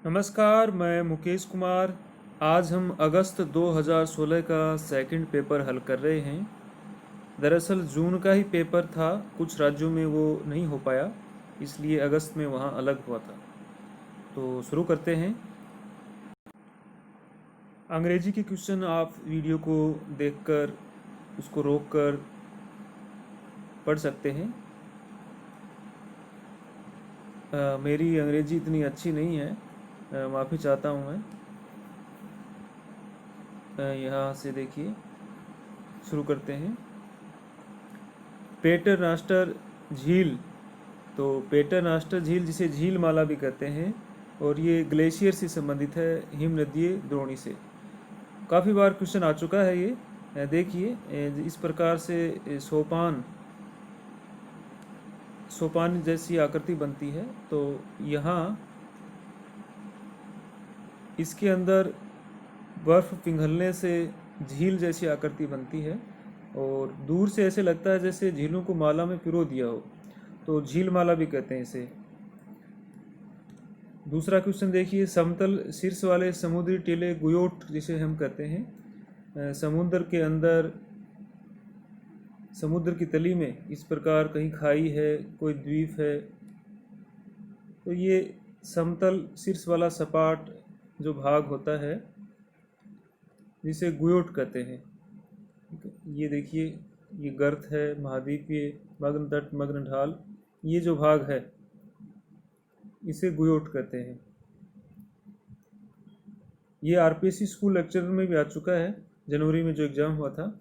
नमस्कार, मैं मुकेश कुमार। आज हम अगस्त 2016 का सेकंड पेपर हल कर रहे हैं। दरअसल जून का ही पेपर था, कुछ राज्यों में वो नहीं हो पाया, इसलिए अगस्त में वहाँ अलग हुआ था। तो शुरू करते हैं। अंग्रेजी के क्वेश्चन आप वीडियो को देखकर उसको रोककर पढ़ सकते हैं। मेरी अंग्रेजी इतनी अच्छी नहीं है, माफ़ी चाहता हूँ मैं। यहाँ से देखिए, शुरू करते हैं। पेटरनास्टर झील, तो पेटरनास्टर झील जिसे झील माला भी कहते हैं, और ये ग्लेशियर से संबंधित है, हिम नदीय द्रोणी से। काफ़ी बार क्वेश्चन आ चुका है ये। देखिए, इस प्रकार से सोपान सोपान जैसी आकृति बनती है। तो यहाँ इसके अंदर बर्फ़ पिघलने से झील जैसी आकृति बनती है, और दूर से ऐसे लगता है जैसे झीलों को माला में पिरो दिया हो, तो झील माला भी कहते हैं इसे। दूसरा क्वेश्चन देखिए, समतल शीर्ष वाले समुद्री टीले गुयोट जिसे हम कहते हैं, समुद्र के अंदर, समुद्र की तली में इस प्रकार कहीं खाई है, कोई द्वीप है, तो ये समतल शीर्ष वाला सपाट जो भाग होता है जिसे गुयोट कहते हैं। ये देखिए, ये गर्त है, महाद्वीपीय, मग्न तट, मग्न ढाल, ये जो भाग है इसे गुयोट कहते हैं। ये आरपीएससी स्कूल लेक्चर में भी आ चुका है, जनवरी में जो एग्ज़ाम हुआ था।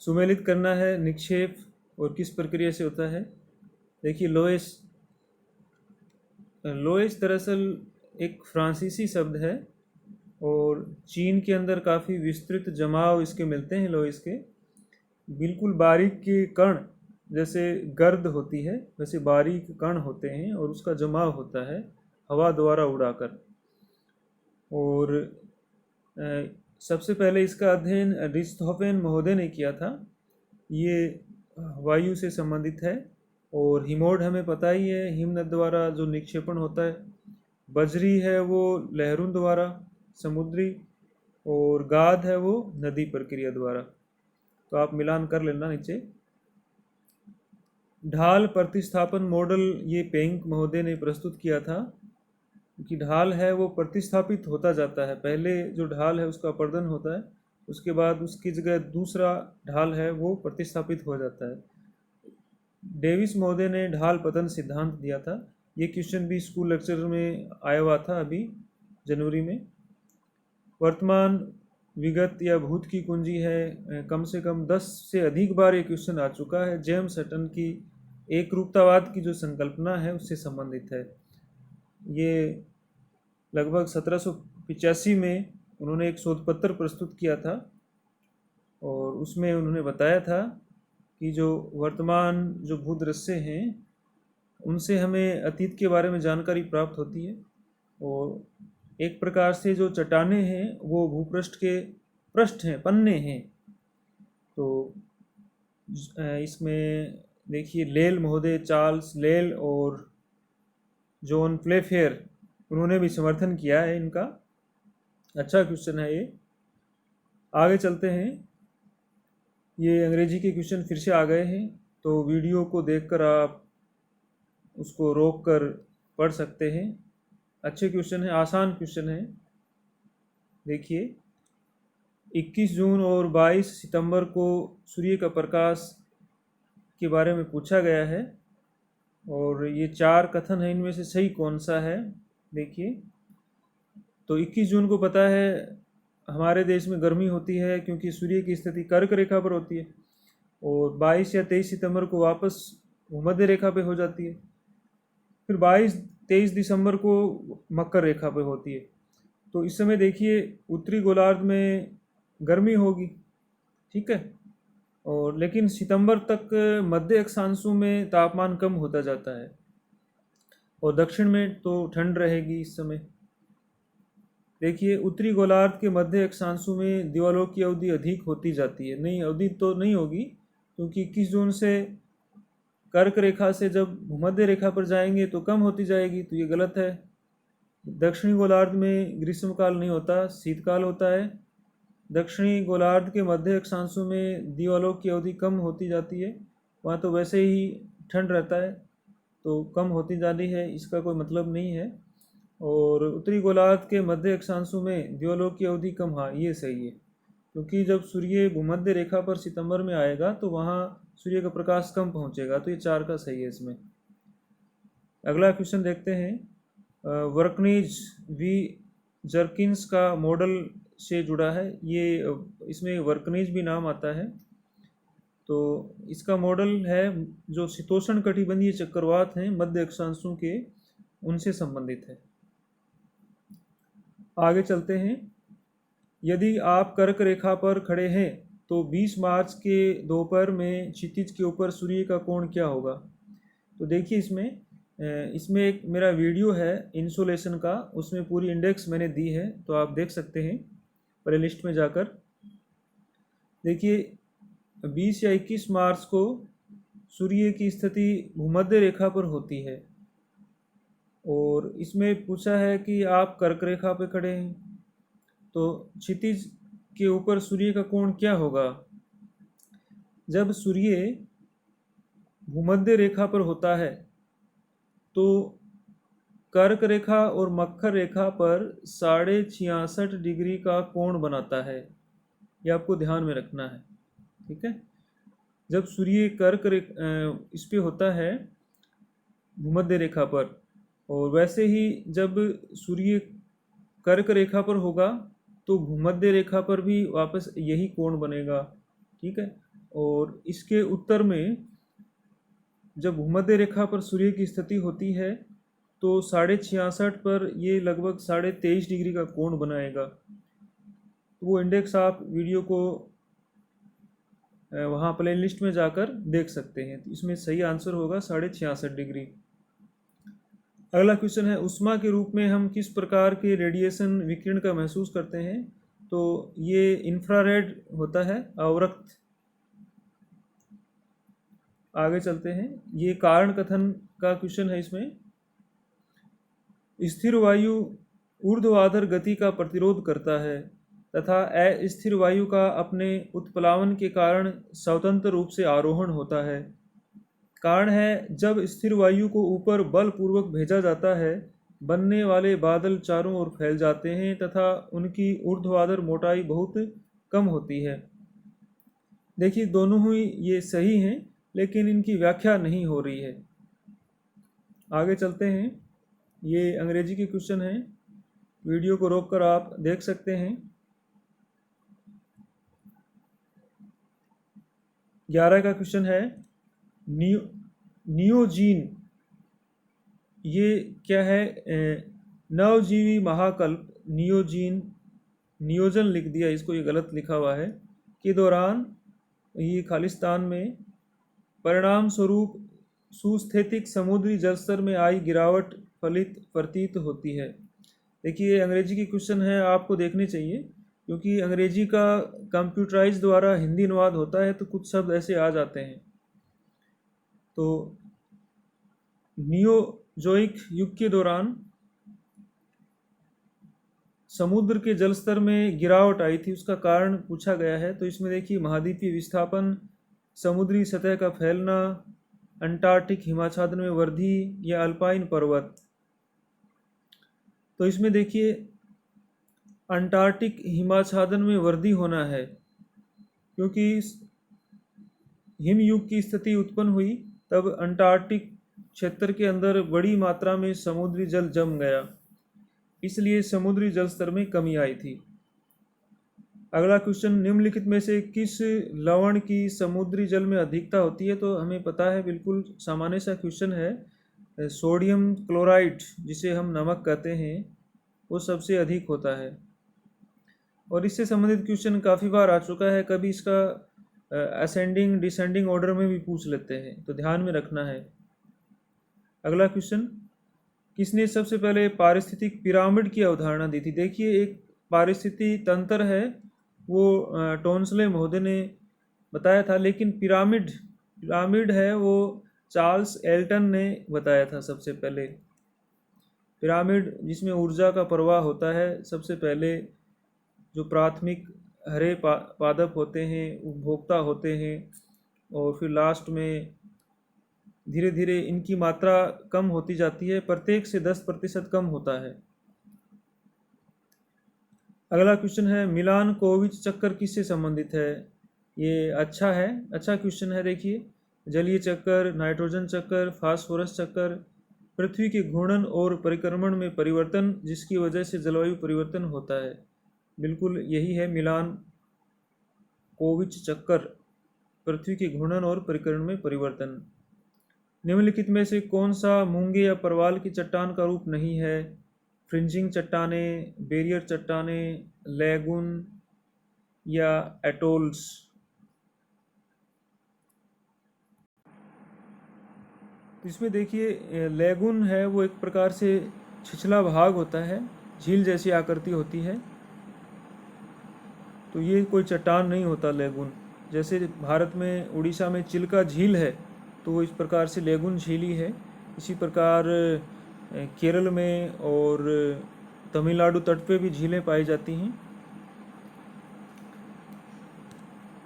सुमेलित करना है निक्षेप और किस प्रक्रिया से होता है। देखिए, लोएस लोएस दरअसल एक फ्रांसीसी शब्द है, और चीन के अंदर काफ़ी विस्तृत जमाव इसके मिलते हैं। लोएस के बिल्कुल बारीक के कण, जैसे गर्द होती है वैसे बारीक कण होते हैं, और उसका जमाव होता है हवा द्वारा उड़ाकर। और सबसे पहले इसका अध्ययन रिchthofen महोदय ने किया था। ये वायु से संबंधित है, और हिमोड हमें पता ही है, हिमनद द्वारा जो निक्षेपण होता है। बजरी है वो लहरों द्वारा समुद्री, और गाद है वो नदी प्रक्रिया द्वारा। तो आप मिलान कर लेना नीचे। ढाल प्रतिस्थापन मॉडल ये पेंक महोदय ने प्रस्तुत किया था, कि ढाल है वो प्रतिस्थापित होता जाता है। पहले जो ढाल है उसका अपर्दन होता है, उसके बाद उसकी जगह दूसरा ढाल है वो प्रतिस्थापित हो जाता है। डेविस महोदय ने ढाल पतन सिद्धांत दिया था। ये क्वेश्चन भी स्कूल लेक्चर में आया हुआ था अभी जनवरी में। वर्तमान, विगत या भूत की कुंजी है, कम से कम 10 से अधिक बार ये क्वेश्चन आ चुका है। जेम्स हटन की एक रूपतावाद की जो संकल्पना है उससे संबंधित है। ये लगभग 1785 में उन्होंने एक शोध पत्र प्रस्तुत किया था, और उसमें उन्होंने बताया था कि जो वर्तमान जो भूदृश्य हैं उनसे हमें अतीत के बारे में जानकारी प्राप्त होती है, और एक प्रकार से जो चट्टानें हैं वो भूपृष्ठ के पृष्ठ हैं, पन्ने हैं। तो इसमें देखिए, लेल महोदय, चार्ल्स लेल और जॉन प्लेफेयर, उन्होंने भी समर्थन किया है इनका। अच्छा क्वेश्चन है ये। आगे चलते हैं। ये अंग्रेजी के क्वेश्चन फिर से आ गए हैं, तो वीडियो को देखकर आप उसको रोक कर पढ़ सकते हैं। अच्छे क्वेश्चन है, आसान क्वेश्चन है। देखिए, 21 जून और 22 सितंबर को सूर्य का प्रकाश के बारे में पूछा गया है, और ये 4 कथन है, इनमें से सही कौन सा है। देखिए, तो 21 जून को पता है हमारे देश में गर्मी होती है क्योंकि सूर्य की स्थिति कर्क रेखा पर होती है, और 22 या 23 सितंबर को वापस भूमध्य रेखा पे हो जाती है। फिर 22-23 दिसंबर को मकर रेखा पे होती है। तो इस समय देखिए, उत्तरी गोलार्ध में गर्मी होगी, ठीक है, और लेकिन सितंबर तक मध्य अक्षांशों में तापमान कम होता जाता है, और दक्षिण में तो ठंड रहेगी इस समय। देखिए, उत्तरी गोलार्ध के मध्य अक्षांशों में दिवालों की अवधि अधिक होती जाती है। नहीं, अवधि तो नहीं होगी, क्योंकि 21 जून से कर्क रेखा से जब भूमध्य रेखा पर जाएंगे तो कम होती जाएगी, तो ये गलत है। दक्षिणी गोलार्ध में ग्रीष्मकाल नहीं होता, शीतकाल होता है। दक्षिणी गोलार्ध के मध्य अक्षांशों में दिवालोक की अवधि कम होती जाती है, वहाँ तो वैसे ही ठंड रहता है, तो कम होती जाती है, इसका कोई मतलब नहीं है। और उत्तरी गोलार्ध के मध्य अक्षांशों में दिवालोक की अवधि कम, हाँ ये सही है, क्योंकि जब सूर्य भूमध्य रेखा पर सितंबर में आएगा तो वहाँ सूर्य का प्रकाश कम पहुँचेगा, तो ये 4 का सही है इसमें। अगला क्वेश्चन देखते हैं। वर्कनीज वी जर्किन्स का मॉडल से जुड़ा है, ये इसमें वर्कनीज भी नाम आता है। तो इसका मॉडल है जो शीतोष्ण कटिबंधीय चक्रवात हैं मध्य अक्षांशों के, उनसे संबंधित है। आगे चलते हैं। यदि आप कर्क रेखा पर खड़े हैं तो 20 मार्च के दोपहर में क्षितिज के ऊपर सूर्य का कोण क्या होगा। तो देखिए इसमें एक मेरा वीडियो है इंसोलेशन का, उसमें पूरी इंडेक्स मैंने दी है, तो आप देख सकते हैं प्लेलिस्ट में जाकर। देखिए 20 या 21 मार्च को सूर्य की स्थिति भूमध्य रेखा पर होती है, और इसमें पूछा है कि आप कर्क रेखा पर खड़े हैं तो क्षितिज के ऊपर सूर्य का कोण क्या होगा। जब सूर्य भूमध्य रेखा पर होता है तो कर्क रेखा और मकर रेखा पर 66.5 डिग्री का कोण बनाता है, यह आपको ध्यान में रखना है, ठीक है। जब सूर्य इस पे होता है भूमध्य रेखा पर, और वैसे ही जब सूर्य कर्क रेखा पर होगा तो भूमध्य रेखा पर भी वापस यही कोण बनेगा, ठीक है। और इसके उत्तर में जब भूमध्य रेखा पर सूर्य की स्थिति होती है तो 66.5 पर ये लगभग 23.5 डिग्री का कोण बनाएगा। तो वो इंडेक्स आप वीडियो को वहाँ प्लेलिस्ट में जाकर देख सकते हैं। तो इसमें सही आंसर होगा 66.5 डिग्री। अगला क्वेश्चन है, उष्मा के रूप में हम किस प्रकार के रेडिएशन विकिरण का महसूस करते हैं। तो ये इंफ्रारेड होता है, अवरक्त। आगे चलते हैं, ये कारण कथन का क्वेश्चन है। इसमें स्थिर वायु ऊर्ध्वाधर गति का प्रतिरोध करता है तथा अस्थिर वायु का अपने उत्प्लावन के कारण स्वतंत्र रूप से आरोहण होता है। कारण है, जब स्थिर वायु को ऊपर बलपूर्वक भेजा जाता है बनने वाले बादल चारों ओर फैल जाते हैं तथा उनकी ऊर्ध्वाधर मोटाई बहुत कम होती है। देखिए दोनों ही ये सही हैं, लेकिन इनकी व्याख्या नहीं हो रही है। आगे चलते हैं, ये अंग्रेजी के क्वेश्चन हैं, वीडियो को रोककर आप देख सकते हैं। 11 का क्वेश्चन है, नियोजीन ये क्या है। नवजीवी महाकल्प नियोजीन, नियोजन लिख दिया इसको, ये गलत लिखा हुआ है, के दौरान ये खालिस्तान में परिणाम स्वरूप सुस्थैतिक समुद्री जलस्तर में आई गिरावट फलित प्रतीत होती है। देखिए अंग्रेजी की क्वेश्चन है, आपको देखने चाहिए, क्योंकि अंग्रेजी का कंप्यूटराइज द्वारा हिंदी अनुवाद होता है तो कुछ शब्द ऐसे आ जाते हैं। तो नियोजोइक युग के दौरान समुद्र के जलस्तर में गिरावट आई थी, उसका कारण पूछा गया है। तो इसमें देखिए महाद्वीपीय विस्थापन, समुद्री सतह का फैलना, अंटार्कटिक हिमाच्छादन में वृद्धि या अल्पाइन पर्वत। तो इसमें देखिए अंटार्कटिक हिमाच्छादन में वृद्धि होना है, क्योंकि हिमयुग की स्थिति उत्पन्न हुई तब अंटार्कटिक क्षेत्र के अंदर बड़ी मात्रा में समुद्री जल जम गया, इसलिए समुद्री जल स्तर में कमी आई थी। अगला क्वेश्चन, निम्नलिखित में से किस लवण की समुद्री जल में अधिकता होती है। तो हमें पता है, बिल्कुल सामान्य सा क्वेश्चन है, सोडियम क्लोराइड जिसे हम नमक कहते हैं वो सबसे अधिक होता है। और इससे संबंधित क्वेश्चन काफ़ी बार आ चुका है, कभी इसका असेंडिंग डिसेंडिंग ऑर्डर में भी पूछ लेते हैं, तो ध्यान में रखना है। अगला क्वेश्चन, किसने सबसे पहले पारिस्थितिक पिरामिड की अवधारणा दी थी। देखिए एक पारिस्थितिकी तंत्र है, वो टोन्सले महोदय ने बताया था, लेकिन पिरामिड है वो चार्ल्स एल्टन ने बताया था सबसे पहले। पिरामिड जिसमें ऊर्जा का प्रवाह होता है, सबसे पहले जो प्राथमिक हरे पादप होते हैं, उपभोक्ता होते हैं, और फिर लास्ट में धीरे धीरे इनकी मात्रा कम होती जाती है, प्रत्येक से 10% कम होता है। अगला क्वेश्चन है, मिलान कोविच चक्कर किससे संबंधित है? ये अच्छा क्वेश्चन है। देखिए, जलीय चक्कर, नाइट्रोजन चक्कर, फास्फोरस चक्कर, पृथ्वी के घूर्णन और परिक्रमण में परिवर्तन जिसकी वजह से जलवायु परिवर्तन होता है। बिल्कुल यही है मिलान कोविच चक्कर, पृथ्वी के घूर्णन और परिक्रमण में परिवर्तन। निम्नलिखित में से कौन सा मूंगे या परवाल की चट्टान का रूप नहीं है? फ्रिंजिंग चट्टानें, बैरियर चट्टानें, लैगून या एटोल्स? इसमें देखिए, लैगून है वो एक प्रकार से छिछला भाग होता है, झील जैसी आकृति होती है, तो ये कोई चट्टान नहीं होता लैगून। जैसे भारत में उड़ीसा में चिल्का झील है, तो वो इस प्रकार से लैगून झील ही है। इसी प्रकार केरल में और तमिलनाडु तट पे भी झीलें पाई जाती हैं।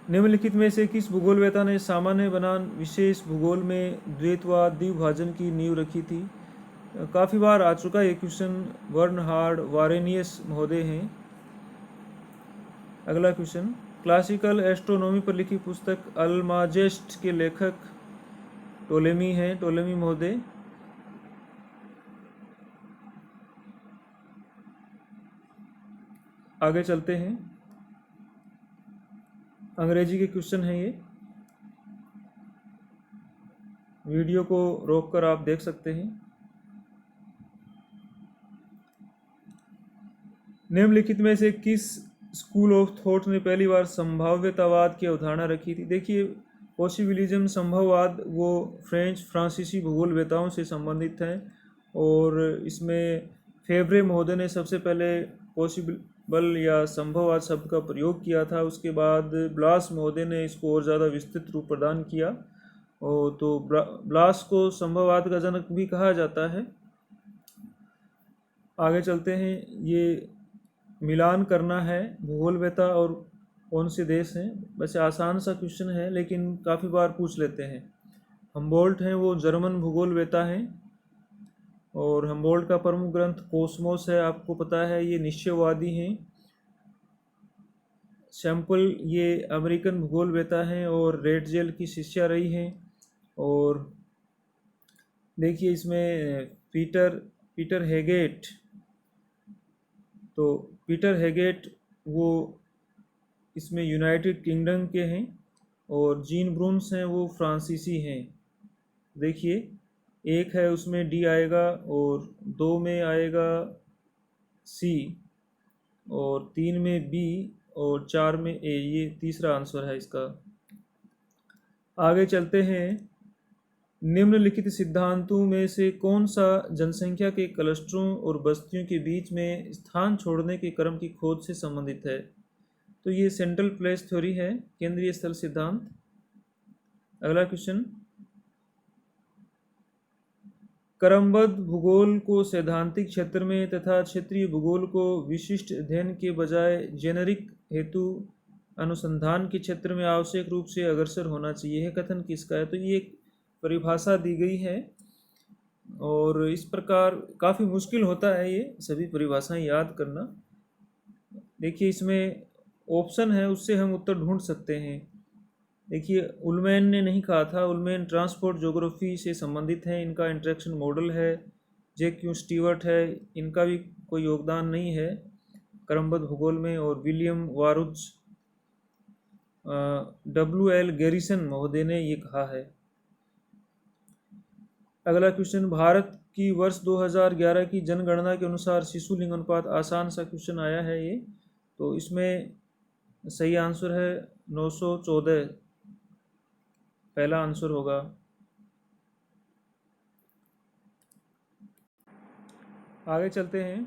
निम्नलिखित में से किस भूगोलवेत्ता ने सामान्य बनाम विशेष भूगोल में द्वैतवाद द्विभाजन की नींव रखी थी? काफ़ी बार आ चुका ये क्वेश्चन, बर्नहार्ड वारेनियस महोदय हैं। अगला क्वेश्चन, क्लासिकल एस्ट्रोनॉमी पर लिखी पुस्तक अल्माजेस्ट के लेखक टोलेमी हैं, टोलेमी महोदय। आगे चलते हैं, अंग्रेजी के क्वेश्चन है ये, वीडियो को रोककर आप देख सकते हैं। निम्नलिखित में से किस स्कूल ऑफ थॉट ने पहली बार संभाव्यतावाद की अवधारणा रखी थी? देखिए, पॉसिबिलिज्म, संभववाद, वो फ्रांसीसी भूगोलवेत्ताओं से संबंधित है, और इसमें फेवरे महोदय ने सबसे पहले पॉसिबल या संभववाद शब्द का प्रयोग किया था। उसके बाद ब्लास महोदय ने इसको और ज़्यादा विस्तृत रूप प्रदान किया, और तो ब्लास को संभववाद का जनक भी कहा जाता है। आगे चलते हैं, ये मिलान करना है भूगोलवेत्ता और कौन से देश हैं। वैसे आसान सा क्वेश्चन है, लेकिन काफ़ी बार पूछ लेते हैं। हम्बोल्ट हैं, वो जर्मन भूगोलवेत्ता हैं, और हम्बोल्ट का प्रमुख ग्रंथ कोस्मोस है, आपको पता है, ये निश्चयवादी हैं। सैंपल ये अमेरिकन भूगोलवेत्ता हैं और रेडजेल की शिष्या रही हैं। और देखिए, इसमें पीटर हेगेट, तो पीटर हेगेट वो इसमें यूनाइटेड किंगडम के हैं, और जीन ब्रूम्स हैं, वो फ्रांसीसी हैं। देखिए, एक है उसमें डी आएगा, और 2 में आएगा सी, और 3 में बी, और 4 में ए। ये तीसरा आंसर है इसका। आगे चलते हैं, निम्नलिखित सिद्धांतों में से कौन सा जनसंख्या के क्लस्टरों और बस्तियों के बीच में स्थान छोड़ने के क्रम की खोज से संबंधित है? तो ये सेंट्रल प्लेस थ्योरी है, केंद्रीय स्थल सिद्धांत। अगला क्वेश्चन, क्रमबद्ध भूगोल को सैद्धांतिक क्षेत्र में तथा क्षेत्रीय भूगोल को विशिष्ट अध्ययन के बजाय जेनेरिक हेतु अनुसंधान के क्षेत्र में आवश्यक रूप से अग्रसर होना चाहिए, है कथन किसका है? तो ये एक परिभाषा दी गई है, और इस प्रकार काफ़ी मुश्किल होता है ये सभी परिभाषाएं याद करना। देखिए, इसमें ऑप्शन है, उससे हम उत्तर ढूंढ सकते हैं। देखिए, उलमैन ने नहीं कहा था, उलमैन ट्रांसपोर्ट ज्योग्राफी से संबंधित है, इनका इंटरेक्शन मॉडल है। जे.क्यू. स्टीवर्ट है, इनका भी कोई योगदान नहीं है क्रमबद्ध भूगोल में। और विलियम वारुज, W.L. गैरिसन महोदय ने ये कहा है। अगला क्वेश्चन, भारत की वर्ष 2011 की जनगणना के अनुसार शिशु लिंग अनुपात, आसान सा क्वेश्चन आया है ये, तो इसमें सही आंसर है 914, पहला आंसर होगा। आगे चलते हैं,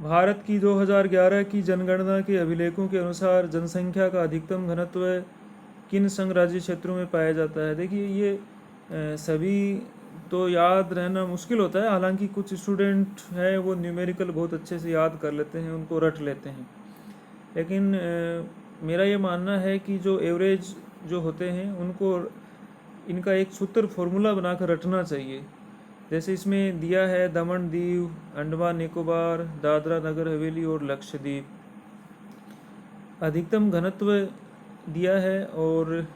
भारत की 2011 की जनगणना के अभिलेखों के अनुसार जनसंख्या का अधिकतम घनत्व किन संघ राज्य क्षेत्रों में पाया जाता है? देखिए, ये सभी तो याद रहना मुश्किल होता है। हालांकि कुछ स्टूडेंट हैं वो न्यूमेरिकल बहुत अच्छे से याद कर लेते हैं, उनको रट लेते हैं, लेकिन मेरा ये मानना है कि जो एवरेज जो होते हैं उनको इनका एक सूत्र फॉर्मूला बनाकर रटना चाहिए। जैसे इसमें दिया है दमन दीव, अंडमान निकोबार, दादरा नगर हवेली और लक्षद्वीप। अधिकतम घनत्व दिया है और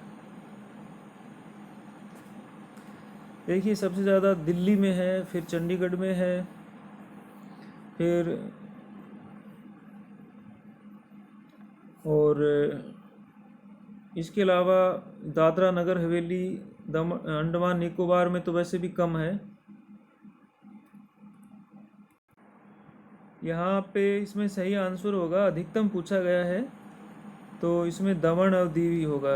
देखिए सबसे ज़्यादा दिल्ली में है, फिर चंडीगढ़ में है, फिर और इसके अलावा दादरा नगर हवेली, अंडमान निकोबार में तो वैसे भी कम है। यहाँ पे इसमें सही आंसर होगा, अधिकतम पूछा गया है तो इसमें दमन और दीव ही होगा।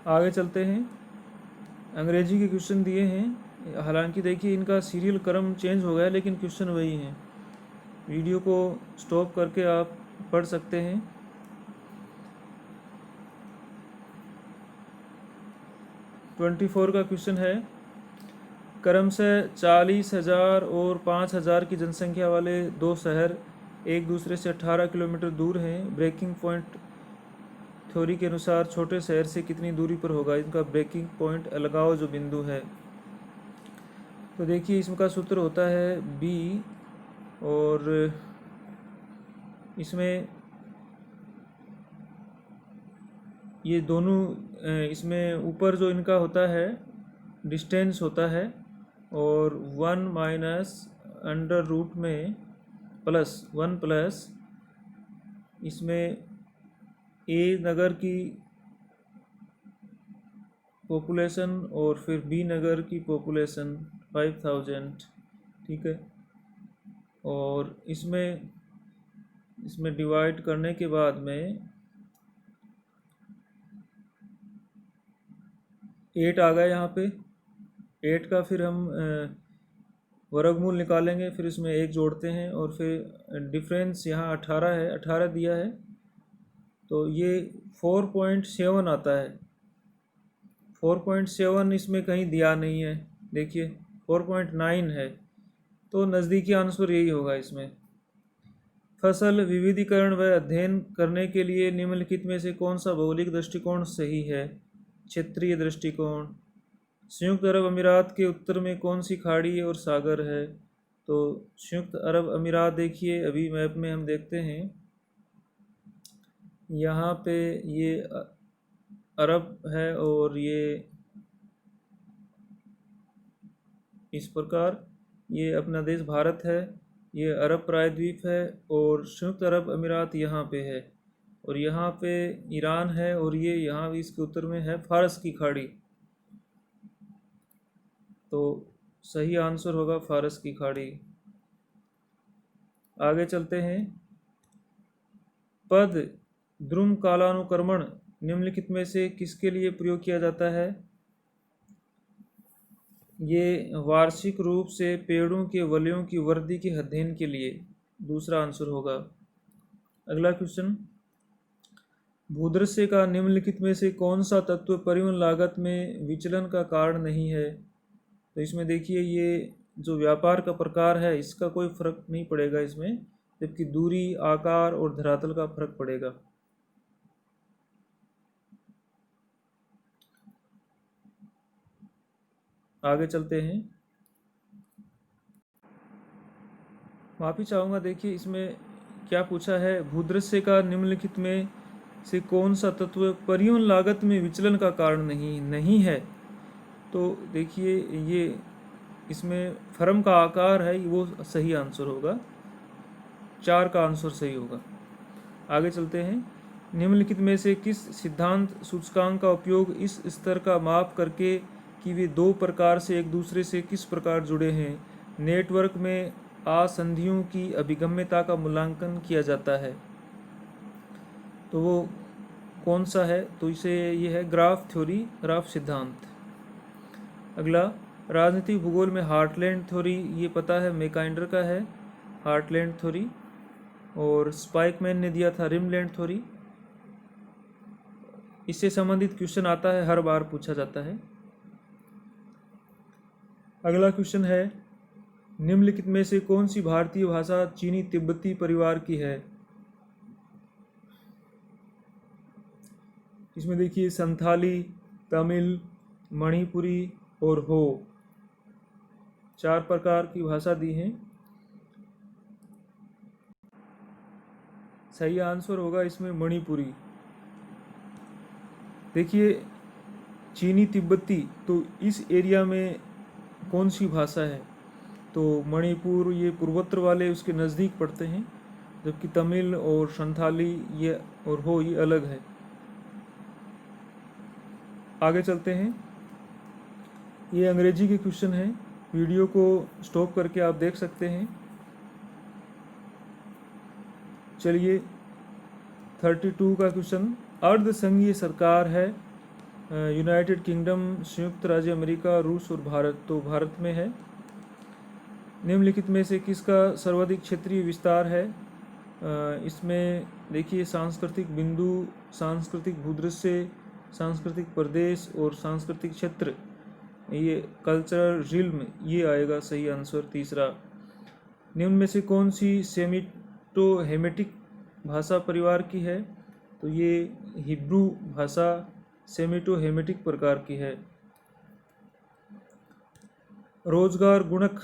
आगे चलते हैं। अंग्रेजी के क्वेश्चन दिए हैं, हालांकि देखिए इनका सीरियल क्रम चेंज हो गया है लेकिन क्वेश्चन वही हैं। वीडियो को स्टॉप करके आप पढ़ सकते हैं। ट्वेंटी 24 का क्वेश्चन है, क्रमशः 40,000 और 5,000 की जनसंख्या वाले दो शहर एक दूसरे से 18 किलोमीटर दूर हैं। ब्रेकिंग पॉइंट थ्योरी के अनुसार छोटे शहर से कितनी दूरी पर होगा इनका ब्रेकिंग पॉइंट, अलगाव जो बिंदु है। तो देखिए इसका सूत्र होता है बी, और इसमें ये दोनों इसमें ऊपर जो इनका होता है डिस्टेंस होता है, और 1 माइनस अंडर रूट में +1 प्लस इसमें ए नगर की पॉपुलेशन और फिर बी नगर की पॉपुलेशन 5,000, ठीक है। और इसमें डिवाइड करने के बाद में 8 आ गया यहाँ पे। 8 का फिर हम वर्गमूल निकालेंगे, फिर इसमें 1 जोड़ते हैं और फिर डिफरेंस यहाँ 18 है, 18 दिया है तो ये 4.7 आता है। 4.7 इसमें कहीं दिया नहीं है, देखिए 4.9 है, तो नज़दीकी आंसर यही होगा इसमें। फसल विविधीकरण व अध्ययन करने के लिए निम्नलिखित में से कौन सा भौगोलिक दृष्टिकोण सही है? क्षेत्रीय दृष्टिकोण। संयुक्त अरब अमीरात के उत्तर में कौन सी खाड़ी और सागर है? तो संयुक्त अरब अमीरात देखिए अभी मैप में हम देखते हैं, यहाँ पे ये अरब है और ये इस प्रकार ये अपना देश भारत है, ये अरब प्रायद्वीप है और संयुक्त अरब अमीरात यहाँ पे है, और यहाँ पे ईरान है, और ये यहाँ भी इसके उत्तर में है फारस की खाड़ी। तो सही आंसर होगा फारस की खाड़ी। आगे चलते हैं। पद द्रुम कालानुक्रमण निम्नलिखित में से किसके लिए प्रयोग किया जाता है? ये वार्षिक रूप से पेड़ों के वलयों की वृद्धि के अध्ययन के लिए दूसरा आंसर होगा। अगला क्वेश्चन, भूदृश्य का निम्नलिखित में से कौन सा तत्व परिवहन लागत में विचलन का कारण नहीं है? तो इसमें देखिए ये जो व्यापार का प्रकार है इसका कोई फर्क नहीं पड़ेगा इसमें, जबकि दूरी, आकार और धरातल का फर्क पड़ेगा। आगे चलते हैं। माफ़ी चाहूँगा, देखिए इसमें क्या पूछा है, भूदृश्य का निम्नलिखित में से कौन सा तत्व परिवहन लागत में विचलन का कारण नहीं है? तो देखिए ये इसमें फर्म का आकार है, वो सही आंसर होगा, 4 का आंसर सही होगा। आगे चलते हैं। निम्नलिखित में से किस सिद्धांत सूचकांक का उपयोग इस स्तर का माप करके कि वे दो प्रकार से एक दूसरे से किस प्रकार जुड़े हैं नेटवर्क में आसंधियों की अभिगम्यता का मूल्यांकन किया जाता है? तो वो कौन सा है? तो इसे ये है ग्राफ थ्योरी, ग्राफ सिद्धांत। अगला, राजनीतिक भूगोल में हार्टलैंड थ्योरी, ये पता है मैकाइंडर का है हार्टलैंड थ्योरी, और स्पाइकमैन ने दिया था रिमलैंड थ्योरी। इससे संबंधित क्वेश्चन आता है, हर बार पूछा जाता है। अगला क्वेश्चन है, निम्नलिखित में से कौन सी भारतीय भाषा चीनी तिब्बती परिवार की है? इसमें देखिए संथाली, तमिल, मणिपुरी और हो, 4 प्रकार की भाषा दी हैं। सही आंसर होगा इसमें मणिपुरी। देखिए चीनी तिब्बती, तो इस एरिया में कौन सी भाषा है? तो मणिपुर ये पूर्वोत्तर वाले उसके नज़दीक पड़ते हैं, जबकि तमिल और संथाली ये और हो ये अलग है। आगे चलते हैं। ये अंग्रेजी के क्वेश्चन हैं, वीडियो को स्टॉप करके आप देख सकते हैं। चलिए 32 का क्वेश्चन, अर्ध संघीय सरकार है यूनाइटेड किंगडम, संयुक्त राज्य अमेरिका, रूस और भारत, तो भारत में है। निम्नलिखित में से किसका सर्वाधिक क्षेत्रीय विस्तार है? इसमें देखिए सांस्कृतिक बिंदु, सांस्कृतिक भूदृश्य, सांस्कृतिक प्रदेश और सांस्कृतिक क्षेत्र, ये कल्चरल रिल्म, ये आएगा सही आंसर तीसरा। निम्न में से कौन सी सेमिटो हेमेटिक भाषा परिवार की है? तो ये हिब्रू भाषा सेमिटो हेमेटिक प्रकार की है। रोजगार गुणक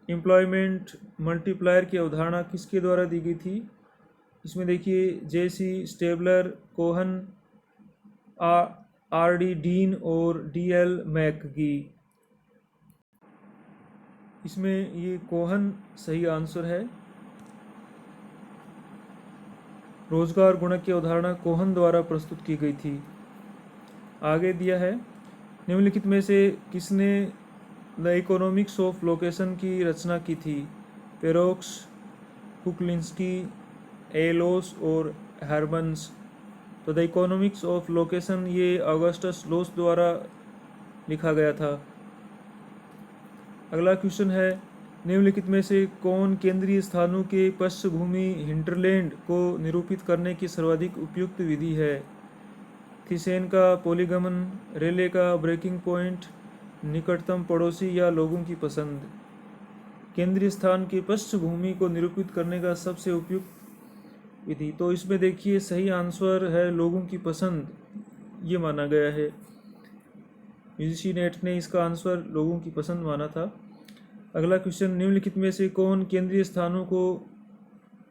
एम्प्लॉयमेंट मल्टीप्लायर की अवधारणा किसके द्वारा दी गई थी? इसमें देखिए जेसी स्टेबलर, कोहन, आर.डी. डीन और डी.एल. मैकगी। इसमें ये कोहन सही आंसर है। रोजगार गुणक की अवधारणा कोहन द्वारा प्रस्तुत की गई थी। आगे दिया है, निम्नलिखित में से किसने द इकोनॉमिक्स ऑफ लोकेशन की रचना की थी? पेरोक्स, कुकलिंस्की, एलोस और हर्बन्स। तो द इकोनॉमिक्स ऑफ लोकेशन ये ऑगस्टस लोस द्वारा लिखा गया था। अगला क्वेश्चन है, निम्नलिखित में से कौन केंद्रीय स्थानों के पृष्ठभूमि हिंटरलैंड को निरूपित करने की सर्वाधिक उपयुक्त विधि है? थिसेन का पॉलीगमन, रेले का ब्रेकिंग पॉइंट, निकटतम पड़ोसी या लोगों की पसंद। केंद्रीय स्थान की पृष्ठभूमि को निरूपित करने का सबसे उपयुक्त विधि, तो इसमें देखिए सही आंसर है लोगों की पसंद, ये माना गया है। यूजीसी नेट ने इसका आंसर लोगों की पसंद माना था। अगला क्वेश्चन, निम्नलिखित में से कौन केंद्रीय स्थानों को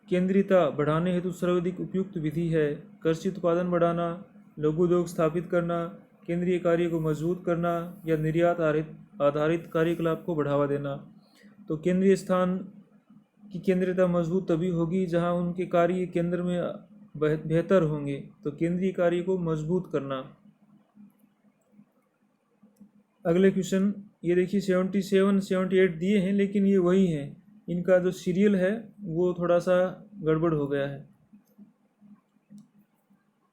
केंद्रीयता बढ़ाने हेतु सर्वाधिक उपयुक्त विधि है? कृषि उत्पादन बढ़ाना, लघु उद्योग स्थापित करना, केंद्रीय कार्य को मजबूत करना या निर्यात आधारित कार्यकलाप को बढ़ावा देना। तो केंद्रीय स्थान की केंद्रीयता मजबूत तभी होगी जहां उनके कार्य केंद्र में बेहतर होंगे, तो केंद्रीय कार्य को मजबूत करना। अगले क्वेश्चन, ये देखिए 77 78 दिए हैं, लेकिन ये वही हैं, इनका जो सीरियल है वो थोड़ा सा गड़बड़ हो गया है।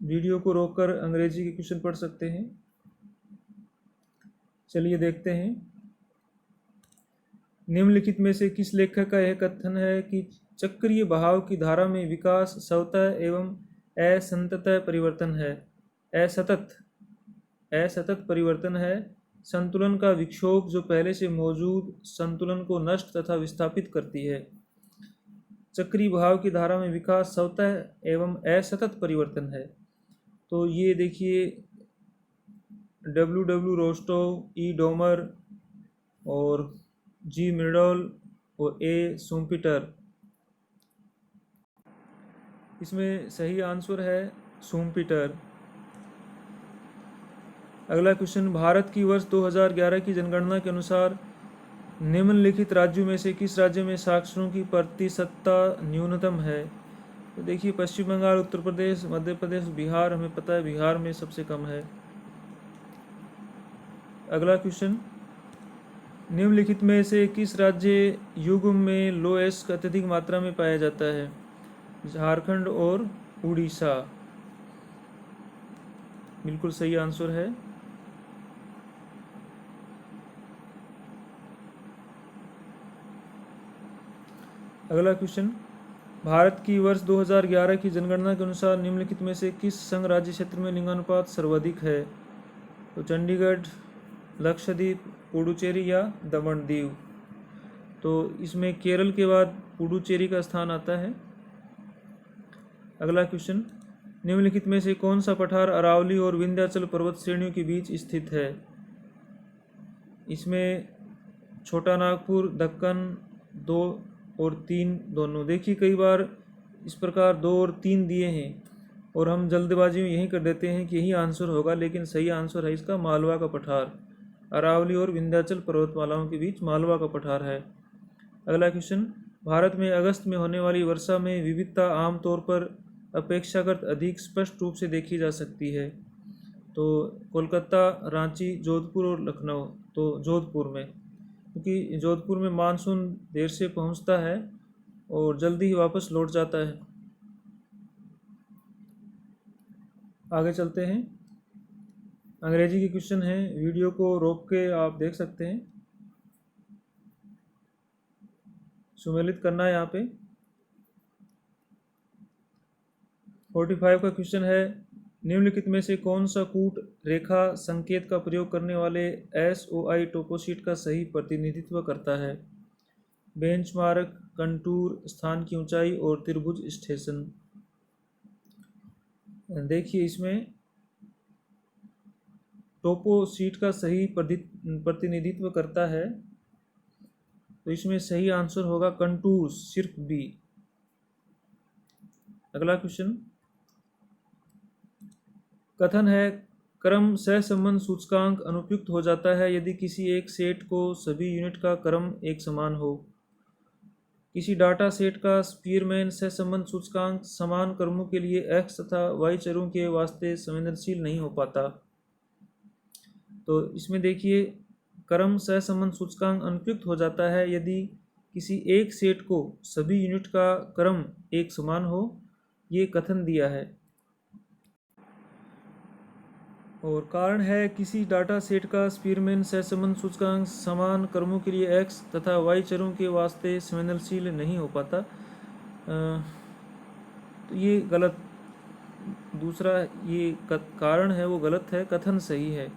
वीडियो को रोककर अंग्रेजी के क्वेश्चन पढ़ सकते हैं। चलिए देखते हैं। निम्नलिखित में से किस लेखक का यह कथन है कि चक्रीय बहाव की धारा में विकास स्वतः एवं असंततः परिवर्तन है? असतत परिवर्तन है। संतुलन का विक्षोभ जो पहले से मौजूद संतुलन को नष्ट तथा विस्थापित करती है। चक्रीय बहाव की धारा में विकास स्वतः एवं असतत परिवर्तन है। तो ये देखिए W. Rostow, E. डोमर और G. मिर्डॉल और A. शुम्पीटर। इसमें सही आंसर है शुम्पीटर। अगला क्वेश्चन, भारत की वर्ष 2011 की जनगणना के अनुसार निम्नलिखित राज्यों में से किस राज्य में साक्षरों की प्रतिशतता न्यूनतम है? तो देखिए पश्चिम बंगाल, उत्तर प्रदेश, मध्य प्रदेश, बिहार, हमें पता है बिहार में सबसे कम है। अगला क्वेश्चन, निम्नलिखित में से किस राज्य युग्म में लोएस्ट अत्यधिक मात्रा में पाया जाता है? झारखंड और उड़ीसा। बिल्कुल सही आंसर है। अगला क्वेश्चन, भारत की वर्ष 2011 की जनगणना के अनुसार निम्नलिखित में से किस संघ राज्य क्षेत्र में लिंगानुपात सर्वाधिक है? तो चंडीगढ़, लक्षद्वीप, पुडुचेरी या दमन दीव। तो इसमें केरल के बाद पुडुचेरी का स्थान आता है। अगला क्वेश्चन, निम्नलिखित में से कौन सा पठार अरावली और विंध्याचल पर्वत श्रेणियों के बीच स्थित है? इसमें छोटा नागपुर, दक्कन 2 और 3 दोनों। देखिए कई बार इस प्रकार 2 और 3 दिए हैं और हम जल्दबाजी में यही कर देते हैं कि यही आंसर होगा, लेकिन सही आंसर है इसका मालवा का पठार। अरावली और विंध्याचल पर्वतमालाओं के बीच मालवा का पठार है। अगला क्वेश्चन, भारत में अगस्त में होने वाली वर्षा में विविधता आमतौर पर अपेक्षाकृत अधिक स्पष्ट रूप से देखी जा सकती है। तो कोलकाता, रांची, जोधपुर और लखनऊ। तो जोधपुर में, क्योंकि जोधपुर में मानसून देर से पहुंचता है और जल्दी ही वापस लौट जाता है। आगे चलते हैं। अंग्रेजी के क्वेश्चन हैं, वीडियो को रोक के आप देख सकते हैं, सुमेलित करना है यहाँ पे। 45 का क्वेश्चन है, निम्नलिखित में से कौन सा कूट रेखा संकेत का प्रयोग करने वाले SOI टोपोशीट का सही प्रतिनिधित्व करता है? बेंचमार्क, कंटूर, स्थान की ऊंचाई और त्रिभुज स्टेशन। देखिए इसमें टोपोशीट का सही प्रतिनिधित्व करता है, तो इसमें सही आंसर होगा कंटूर, सिर्फ बी। अगला क्वेश्चन, कथन है क्रम सहसंबंध सूचकांक अनुपयुक्त हो जाता है यदि किसी एक सेट को सभी यूनिट का क्रम एक समान हो। किसी डाटा सेट का स्पीयरमैन सहसंबंध सूचकांक समान क्रमों के लिए x तथा y चरों के वास्ते संवेदनशील नहीं हो पाता। तो इसमें देखिए क्रम सहसंबंध सूचकांक अनुपयुक्त हो जाता है यदि किसी एक सेट को सभी यूनिट का क्रम एक समान हो, ये कथन दिया है। और कारण है किसी डाटा सेट का स्पीयरमैन सहसंबंध सूचकांक समान क्रमों के लिए x तथा y चरों के वास्ते संवेदनशील नहीं हो पाता। तो ये गलत, दूसरा ये कारण है वो गलत है, कथन सही है।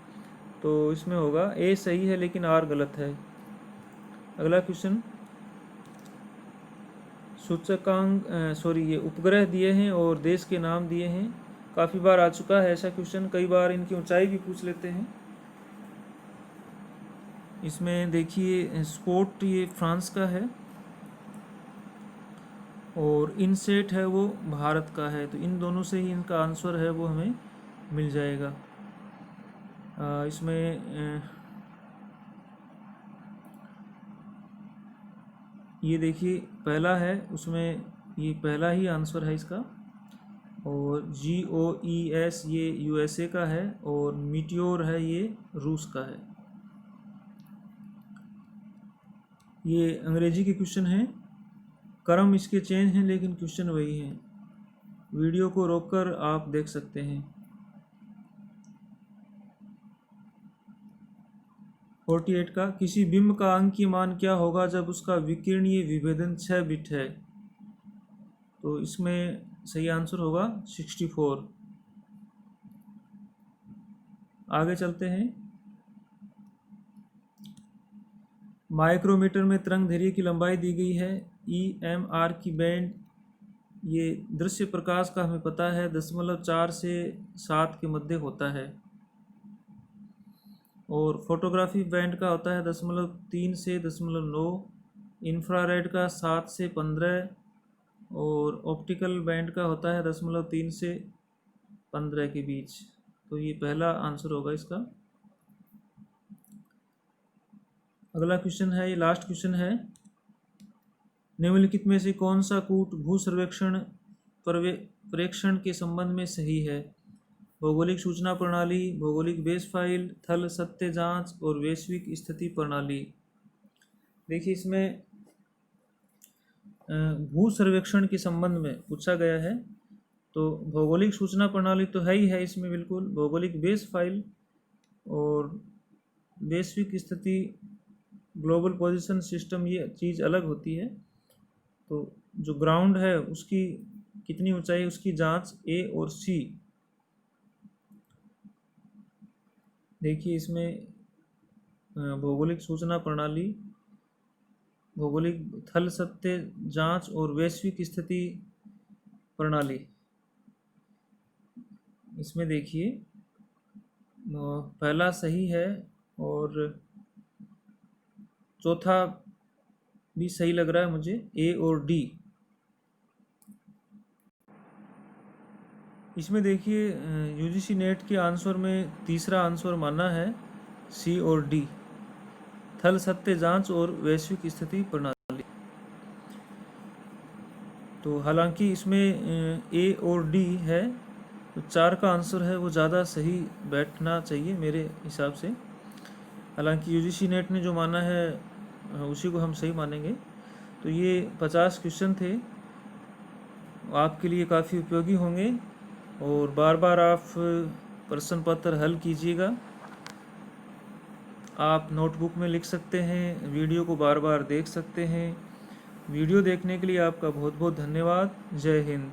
तो इसमें होगा ए सही है लेकिन आर गलत है। अगला क्वेश्चन, सूचकांक ये उपग्रह दिए हैं और देश के नाम दिए हैं। काफ़ी बार आ चुका है ऐसा क्वेश्चन, कई बार इनकी ऊंचाई भी पूछ लेते हैं। इसमें देखिए स्कोट ये फ्रांस का है और इनसेट है वो भारत का है, तो इन दोनों से ही इनका आंसर है वो हमें मिल जाएगा। इसमें ये देखिए पहला है, उसमें ये पहला ही आंसर है इसका। और GOES ये USA का है और मीटियोर है ये रूस का है। ये अंग्रेजी के क्वेश्चन हैं, क्रम इसके चेंज हैं लेकिन क्वेश्चन वही हैं। वीडियो को रोककर आप देख सकते हैं। 48 का, किसी बिंब का अंकीय मान क्या होगा जब उसका विकिरणीय विभेदन 6 बिट है? तो इसमें सही आंसर होगा 64। आगे चलते हैं। माइक्रोमीटर में तरंगदैर्घ्य की लंबाई दी गई है। EMR की बैंड, ये दृश्य प्रकाश का हमें पता है 0.4 से 7 के मध्य होता है और फोटोग्राफी बैंड का होता है 0.3 से 0.9, इंफ्रारेड का 7 से 15 और ऑप्टिकल बैंड का होता है 0.3 से 15 के बीच। तो ये पहला आंसर होगा इसका। अगला क्वेश्चन है, ये लास्ट क्वेश्चन है, निम्नलिखित में से कौन सा कूट भू सर्वेक्षण प्रेक्षण के संबंध में सही है? भौगोलिक सूचना प्रणाली, भौगोलिक बेस फाइल, थल सत्य जांच और वैश्विक स्थिति प्रणाली। देखिए इसमें भू सर्वेक्षण के संबंध में पूछा गया है, तो भौगोलिक सूचना प्रणाली तो है ही है इसमें बिल्कुल। भौगोलिक बेस फाइल और वैश्विक स्थिति, ग्लोबल पोजीशन सिस्टम, ये चीज़ अलग होती है। तो जो ग्राउंड है उसकी कितनी ऊंचाई है उसकी जांच A और C। देखिए इसमें भौगोलिक सूचना प्रणाली, भौगोलिक थल सत्य जांच और वैश्विक स्थिति प्रणाली। इसमें देखिए पहला सही है और चौथा भी सही लग रहा है मुझे, ए और डी। इसमें देखिए यूजीसी नेट के आंसर में तीसरा आंसर माना है सी और डी, थल सत्य जांच और वैश्विक स्थिति प्रणाली। तो हालांकि इसमें ए और डी है, तो 4 का आंसर है वो ज़्यादा सही बैठना चाहिए मेरे हिसाब से। हालांकि यूजीसी नेट ने जो माना है उसी को हम सही मानेंगे। तो ये 50 क्वेश्चन थे, आपके लिए काफ़ी उपयोगी होंगे और बार बार आप प्रश्न पत्र हल कीजिएगा। आप नोटबुक में लिख सकते हैं, वीडियो को बार बार देख सकते हैं। वीडियो देखने के लिए आपका बहुत बहुत धन्यवाद। जय हिंद।